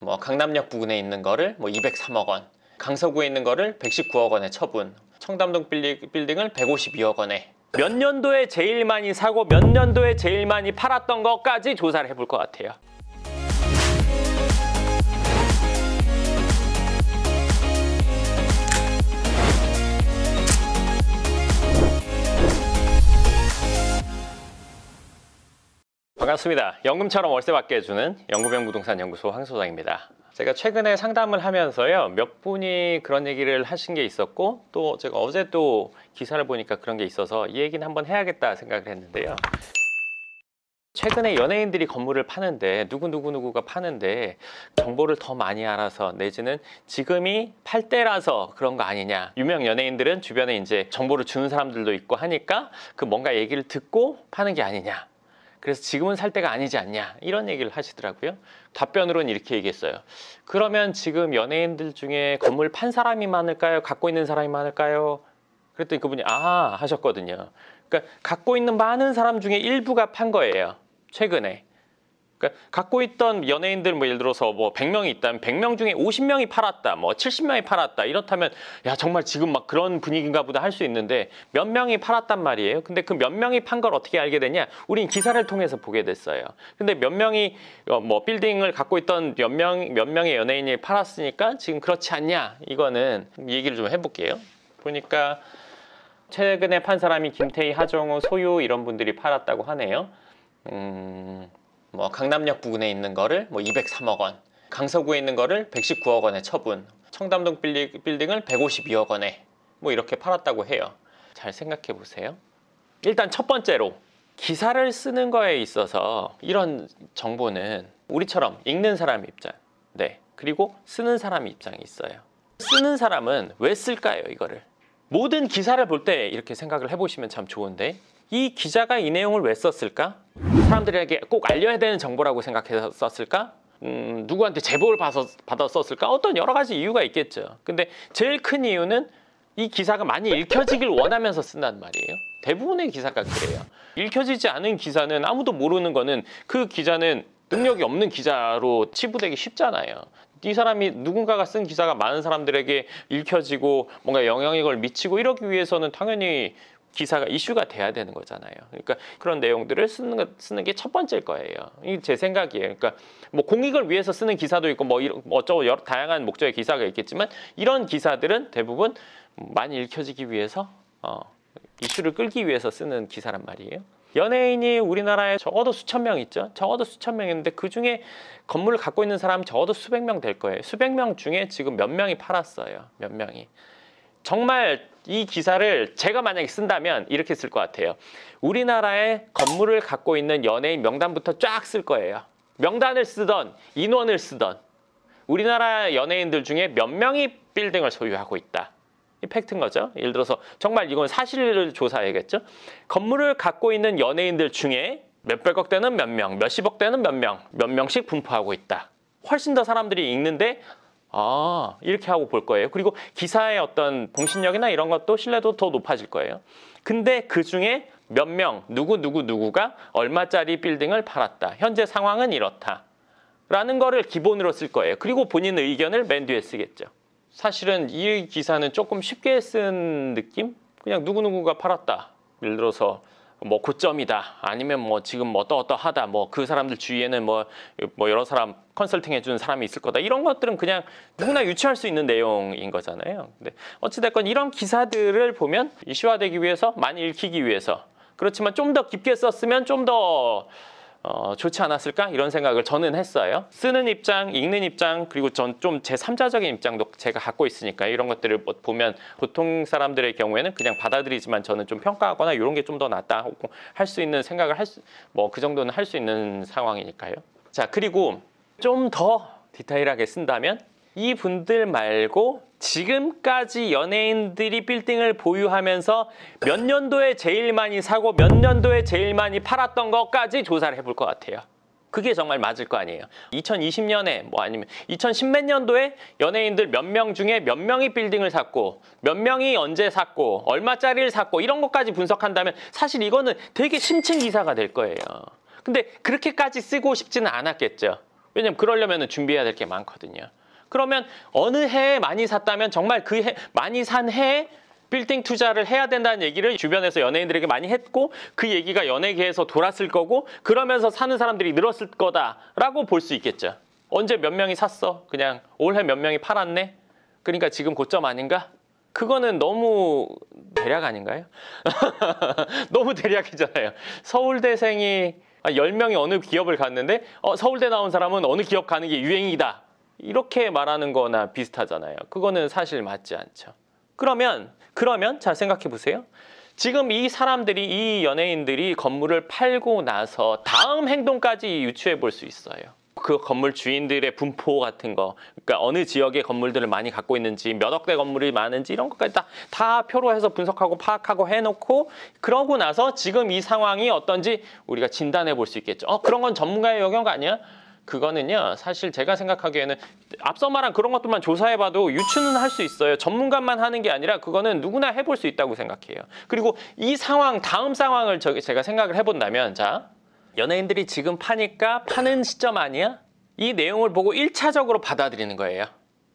뭐 강남역 부근에 있는 거를 뭐 203억 원, 강서구에 있는 거를 119억 원에 처분, 청담동 빌딩을 152억 원에. 몇 년도에 제일 많이 사고 몇 년도에 제일 많이 팔았던 것까지 조사를 해볼 것 같아요. 반갑습니다. 연금처럼 월세 받게 해주는 연구병 부동산 연구소 황 소장입니다. 제가 최근에 상담을 하면서요, 몇 분이 그런 얘기를 하신 게 있었고, 또 제가 어제 또 기사를 보니까 그런 게 있어서 이 얘기는 한번 해야겠다 생각을 했는데요. 최근에 연예인들이 건물을 파는데 누구가 파는데 정보를 더 많이 알아서, 내지는 지금이 팔 때라서 그런 거 아니냐. 유명 연예인들은 주변에 이제 정보를 주는 사람들도 있고 하니까 그 뭔가 얘기를 듣고 파는 게 아니냐. 그래서 지금은 살 때가 아니지 않냐, 이런 얘기를 하시더라고요. 답변으로는 이렇게 얘기했어요. 그러면 지금 연예인들 중에 건물 판 사람이 많을까요? 갖고 있는 사람이 많을까요? 그랬더니 그분이 아 하셨거든요. 그러니까 갖고 있는 많은 사람 중에 일부가 판 거예요, 최근에. 그러니까 갖고 있던 연예인들, 뭐 예를 들어서 뭐 100명이 있다면 100명 중에 50명이 팔았다, 뭐 70명이 팔았다, 이렇다면 야 정말 지금 막 그런 분위기인가 보다 할 수 있는데, 몇 명이 팔았단 말이에요. 근데 그 몇 명이 판 걸 어떻게 알게 되냐? 우린 기사를 통해서 보게 됐어요. 근데 몇 명이 뭐 빌딩을 갖고 있던 몇 명의 연예인이 팔았으니까 지금 그렇지 않냐? 이거는 얘기를 좀 해볼게요. 보니까 최근에 판 사람이 김태희, 하정우, 소유 이런 분들이 팔았다고 하네요. 뭐 강남역 부근에 있는 거를 뭐 203억 원, 강서구에 있는 거를 119억 원에 처분, 청담동 빌딩을 152억 원에 뭐 이렇게 팔았다고 해요. 잘 생각해 보세요. 일단 첫 번째로, 기사를 쓰는 거에 있어서 이런 정보는 우리처럼 읽는 사람 입장, 네, 그리고 쓰는 사람 입장이 있어요. 쓰는 사람은 왜 쓸까요, 이거를? 모든 기사를 볼 때 이렇게 생각을 해보시면 참 좋은데, 이 기자가 이 내용을 왜 썼을까? 사람들에게 꼭 알려야 되는 정보라고 생각해서 썼을까? 누구한테 제보를 받아 썼을까? 어떤 여러 가지 이유가 있겠죠. 근데 제일 큰 이유는 이 기사가 많이 읽혀지길 원하면서 쓴단 말이에요. 대부분의 기사가 그래요. 읽혀지지 않은 기사는, 아무도 모르는 거는 그 기자는 능력이 없는 기자로 치부되기 쉽잖아요. 이 사람이, 누군가가 쓴 기사가 많은 사람들에게 읽혀지고 뭔가 영향력을 미치고 이러기 위해서는 당연히 기사가 이슈가 돼야 되는 거잖아요. 그러니까 그런 내용들을 쓰는 게 첫 번째일 거예요. 이게 제 생각이에요. 그러니까 뭐 공익을 위해서 쓰는 기사도 있고 뭐 어쩌고 여러 다양한 목적의 기사가 있겠지만, 이런 기사들은 대부분 많이 읽혀지기 위해서, 이슈를 끌기 위해서 쓰는 기사란 말이에요. 연예인이 우리나라에 적어도 수천 명 있죠. 적어도 수천 명 있는데 그 중에 건물을 갖고 있는 사람 적어도 수백 명 될 거예요. 수백 명 중에 지금 몇 명이 팔았어요. 몇 명이. 정말 이 기사를 제가 만약에 쓴다면 이렇게 쓸 것 같아요. 우리나라에 건물을 갖고 있는 연예인 명단부터 쫙 쓸 거예요. 명단을 쓰던 인원을 쓰던 우리나라 연예인들 중에 몇 명이 빌딩을 소유하고 있다. 이 팩트인 거죠. 예를 들어서 정말 이건 사실을 조사해야겠죠. 건물을 갖고 있는 연예인들 중에 몇백억 대는 몇 명, 몇십억 대는 몇 명씩 분포하고 있다. 훨씬 더 사람들이 읽는데 이렇게 하고 볼 거예요. 그리고 기사의 어떤 공신력이나 이런 것도 신뢰도 더 높아질 거예요. 근데 그 중에 몇 명, 누구가 얼마짜리 빌딩을 팔았다. 현재 상황은 이렇다. 라는 거를 기본으로 쓸 거예요. 그리고 본인 의견을 맨 뒤에 쓰겠죠. 사실은 이 기사는 조금 쉽게 쓴 느낌? 그냥 누구가 팔았다. 예를 들어서 뭐 고점이다, 아니면 뭐 지금 뭐 어떠하다, 뭐 그 사람들 주위에는 뭐 여러 사람 컨설팅 해주는 사람이 있을 거다, 이런 것들은 그냥 누구나 유추할 수 있는 내용인 거잖아요. 근데 어찌됐건 이런 기사들을 보면 이슈화되기 위해서, 많이 읽히기 위해서, 그렇지만 좀 더 깊게 썼으면 좀 더 좋지 않았을까, 이런 생각을 저는 했어요. 쓰는 입장, 읽는 입장, 그리고 전 좀 제3자적인 입장도 제가 갖고 있으니까 이런 것들을 보면 보통 사람들의 경우에는 그냥 받아들이지만, 저는 좀 평가하거나 이런 게 좀 더 낫다 할 수 있는 생각을 그 정도는 할 수 있는 상황이니까요. 자, 그리고 좀 더 디테일하게 쓴다면, 이 분들 말고 지금까지 연예인들이 빌딩을 보유하면서 몇 년도에 제일 많이 사고 몇 년도에 제일 많이 팔았던 것까지 조사를 해볼 것 같아요. 그게 정말 맞을 거 아니에요. 2020년에 뭐 아니면 2010몇 년도에 연예인들 몇 명 중에 몇 명이 빌딩을 샀고, 몇 명이 언제 샀고, 얼마짜리를 샀고, 이런 것까지 분석한다면 사실 이거는 되게 심층 기사가 될 거예요. 근데 그렇게까지 쓰고 싶지는 않았겠죠. 왜냐면 그러려면 준비해야 될 게 많거든요. 그러면 어느 해에 많이 샀다면 정말 그 해, 많이 산 해에 빌딩 투자를 해야 된다는 얘기를 주변에서 연예인들에게 많이 했고 그 얘기가 연예계에서 돌았을 거고 그러면서 사는 사람들이 늘었을 거다라고 볼 수 있겠죠. 언제 몇 명이 샀어? 그냥 올해 몇 명이 팔았네? 그러니까 지금 고점 아닌가? 그거는 너무 대략 아닌가요? 너무 대략이잖아요. 서울대생이 10명이 어느 기업을 갔는데 서울대 나온 사람은 어느 기업 가는 게 유행이다. 이렇게 말하는 거나 비슷하잖아요. 그거는 사실 맞지 않죠. 그러면 잘 생각해 보세요. 지금 이 사람들이, 이 연예인들이 건물을 팔고 나서 다음 행동까지 유추해 볼 수 있어요. 그 건물 주인들의 분포 같은 거, 그러니까 어느 지역의 건물들을 많이 갖고 있는지, 몇 억대 건물이 많은지 이런 것까지 다 표로 해서 분석하고 파악하고 해놓고 그러고 나서 지금 이 상황이 어떤지 우리가 진단해 볼 수 있겠죠. 그런 건 전문가의 영역 아니야? 그거는요, 사실 제가 생각하기에는 앞서 말한 그런 것들만 조사해봐도 유추는 할 수 있어요. 전문가만 하는 게 아니라 그거는 누구나 해볼 수 있다고 생각해요. 그리고 이 상황, 다음 상황을 제가 생각을 해본다면, 자, 연예인들이 지금 파니까 파는 시점 아니야? 이 내용을 보고 1차적으로 받아들이는 거예요.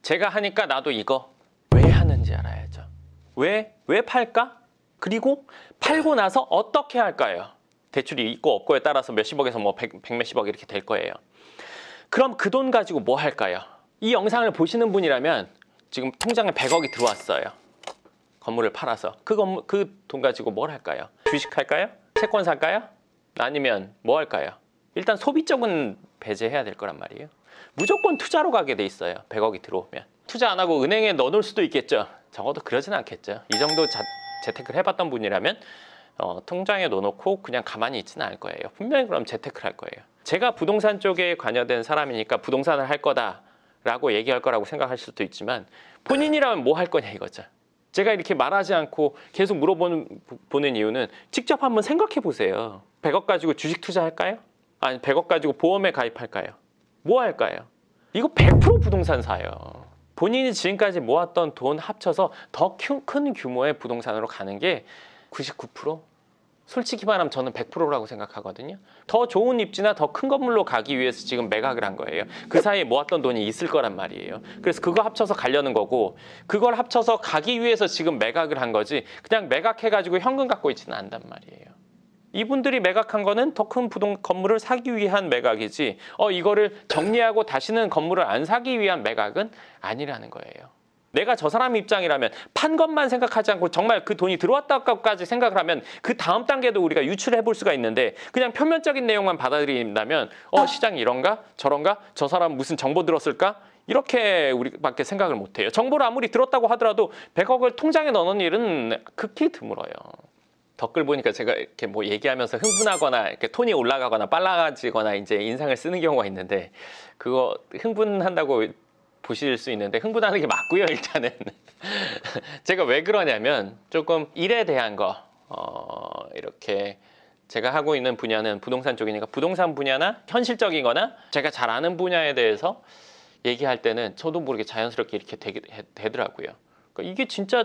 제가 하니까 나도 이거 왜 하는지 알아야죠. 왜 팔까? 그리고 팔고 나서 어떻게 할까요? 대출이 있고 없고에 따라서 몇십억에서 뭐 백몇십억 이렇게 될 거예요. 그럼 그 돈 가지고 뭐 할까요? 이 영상을 보시는 분이라면 지금 통장에 100억이 들어왔어요. 건물을 팔아서. 그 돈 가지고 뭘 할까요? 주식 할까요? 채권 살까요? 아니면 뭐 할까요? 일단 소비 쪽은 배제해야 될 거란 말이에요. 무조건 투자로 가게 돼 있어요. 100억이 들어오면. 투자 안 하고 은행에 넣어놓을 수도 있겠죠. 적어도 그러진 않겠죠. 이 정도 재테크를 해봤던 분이라면 통장에 넣어놓고 그냥 가만히 있지는 않을 거예요. 분명히 그럼 재테크를 할 거예요. 제가 부동산 쪽에 관여된 사람이니까 부동산을 할 거다라고 얘기할 거라고 생각할 수도 있지만 본인이라면 뭐 할 거냐 이거죠. 제가 이렇게 말하지 않고 계속 물어보는 이유는 직접 한번 생각해 보세요. 100억 가지고 주식 투자할까요? 아니 100억 가지고 보험에 가입할까요? 뭐 할까요? 이거 100% 부동산 사요. 본인이 지금까지 모았던 돈 합쳐서 더 큰 규모의 부동산으로 가는 게 99%? 솔직히 말하면 저는 100%라고 생각하거든요. 더 좋은 입지나 더 큰 건물로 가기 위해서 지금 매각을 한 거예요. 그 사이에 모았던 돈이 있을 거란 말이에요. 그래서 그거 합쳐서 가려는 거고 그걸 합쳐서 가기 위해서 지금 매각을 한 거지 그냥 매각해가지고 현금 갖고 있지는 않단 말이에요. 이분들이 매각한 거는 더 큰 건물을 사기 위한 매각이지 이거를 정리하고 다시는 건물을 안 사기 위한 매각은 아니라는 거예요. 내가 저 사람 입장이라면 판 것만 생각하지 않고 정말 그 돈이 들어왔다까지 생각을 하면 그 다음 단계도 우리가 유출해 볼 수가 있는데 그냥 표면적인 내용만 받아들인다면 시장이 이런가 저런가 저 사람 무슨 정보 들었을까 이렇게 우리밖에 생각을 못해요. 정보를 아무리 들었다고 하더라도 100억을 통장에 넣는 일은 극히 드물어요. 댓글 보니까 제가 이렇게 뭐 얘기하면서 흥분하거나 이렇게 톤이 올라가거나 빨라지거나 이제 인상을 쓰는 경우가 있는데 그거 흥분한다고 보실 수 있는데 흥분하는 게 맞고요. 일단은 제가 왜 그러냐면 조금 일에 대한 거 이렇게 제가 하고 있는 분야는 부동산 쪽이니까 부동산 분야나 현실적이거나 제가 잘 아는 분야에 대해서 얘기할 때는 저도 모르게 자연스럽게 이렇게 되더라고요. 그러니까 이게 진짜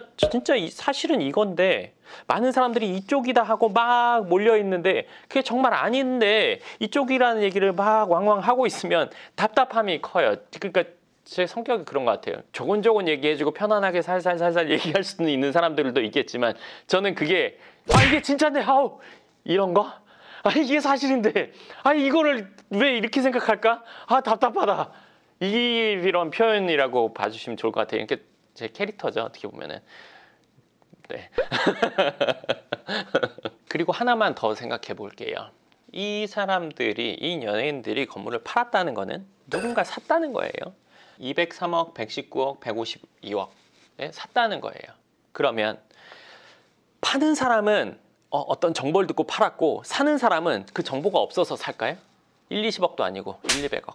사실은 이건데 많은 사람들이 이쪽이다 하고 막 몰려 있는데 그게 정말 아닌데 이쪽이라는 얘기를 막 왕왕 하고 있으면 답답함이 커요. 그러니까 제 성격이 그런 것 같아요. 조곤조곤 얘기해주고 편안하게 살살 얘기할 수는 있는 사람들도 있겠지만 저는 그게 이게 진짜인데 이런 거? 이게 사실인데 이거를 왜 이렇게 생각할까? 답답하다. 이런 표현이라고 봐주시면 좋을 것 같아요. 이렇게 제 캐릭터죠. 어떻게 보면은. 네. 그리고 하나만 더 생각해 볼게요. 이 사람들이, 이 연예인들이 건물을 팔았다는 거는 누군가 샀다는 거예요. 203억, 119억, 152억에 샀다는 거예요. 그러면 파는 사람은 어떤 정보를 듣고 팔았고 사는 사람은 그 정보가 없어서 살까요? 1, 20억도 아니고 1, 200억,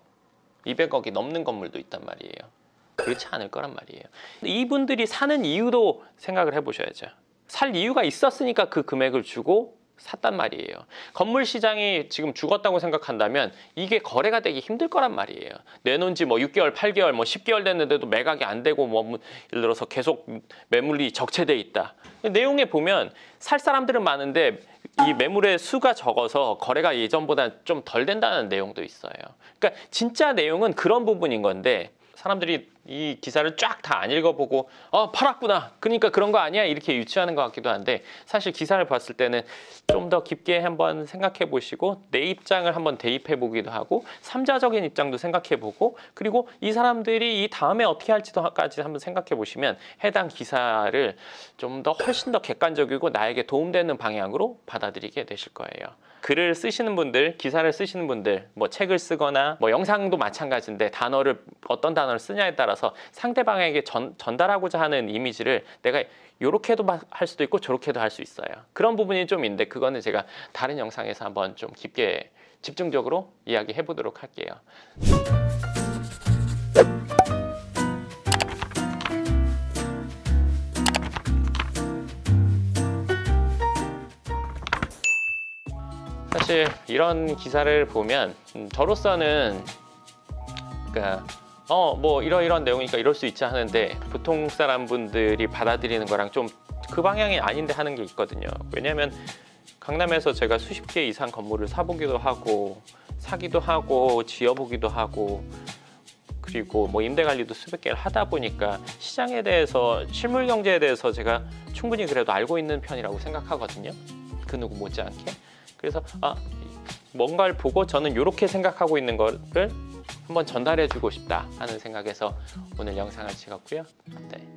200억이 넘는 건물도 있단 말이에요. 그렇지 않을 거란 말이에요. 이분들이 사는 이유도 생각을 해보셔야죠. 살 이유가 있었으니까 그 금액을 주고 샀단 말이에요. 건물 시장이 지금 죽었다고 생각한다면 이게 거래가 되기 힘들 거란 말이에요. 내놓은 지 6개월, 8개월, 10개월 됐는데도 매각이 안 되고 예를 들어서 계속 매물이 적체돼 있다. 내용에 보면 살 사람들은 많은데 이 매물의 수가 적어서 거래가 예전보다 좀 덜 된다는 내용도 있어요. 그러니까 진짜 내용은 그런 부분인 건데 사람들이 이 기사를 쫙 다 안 읽어보고 팔았구나, 그러니까 그런 거 아니야, 이렇게 유추하는 것 같기도 한데, 사실 기사를 봤을 때는 좀 더 깊게 한번 생각해 보시고 내 입장을 한번 대입해 보기도 하고 3자적인 입장도 생각해 보고, 그리고 이 사람들이 이 다음에 어떻게 할지도까지 한번 생각해 보시면 해당 기사를 좀 더 훨씬 더 객관적이고 나에게 도움되는 방향으로 받아들이게 되실 거예요. 글을 쓰시는 분들, 기사를 쓰시는 분들, 뭐 책을 쓰거나 뭐 영상도 마찬가지인데 어떤 단어를 쓰냐에 따라서 상대방에게 전달하고자 하는 이미지를 내가 요렇게도 할 수도 있고 저렇게도 할 수 있어요. 그런 부분이 좀 있는데 그거는 제가 다른 영상에서 한번 좀 깊게 집중적으로 이야기해 보도록 할게요. 사실 이런 기사를 보면 저로서는 그러니까 뭐 이런 내용이니까 이럴 수 있지 하는데, 보통 사람분들이 받아들이는 거랑 좀 그 방향이 아닌데 하는 게 있거든요. 왜냐하면 강남에서 제가 수십 개 이상 건물을 사보기도 하고 사기도 하고 지어보기도 하고, 그리고 뭐 임대 관리도 수백 개를 하다 보니까 시장에 대해서, 실물 경제에 대해서 제가 충분히 그래도 알고 있는 편이라고 생각하거든요. 그 누구 못지않게. 그래서 뭔가를 보고 저는 이렇게 생각하고 있는 거를 한번 전달해주고 싶다 하는 생각에서 오늘 영상을 찍었고요. 네,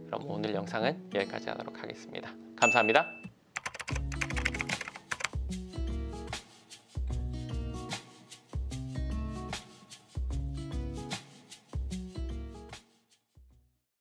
그럼 오늘 영상은 여기까지 하도록 하겠습니다. 감사합니다.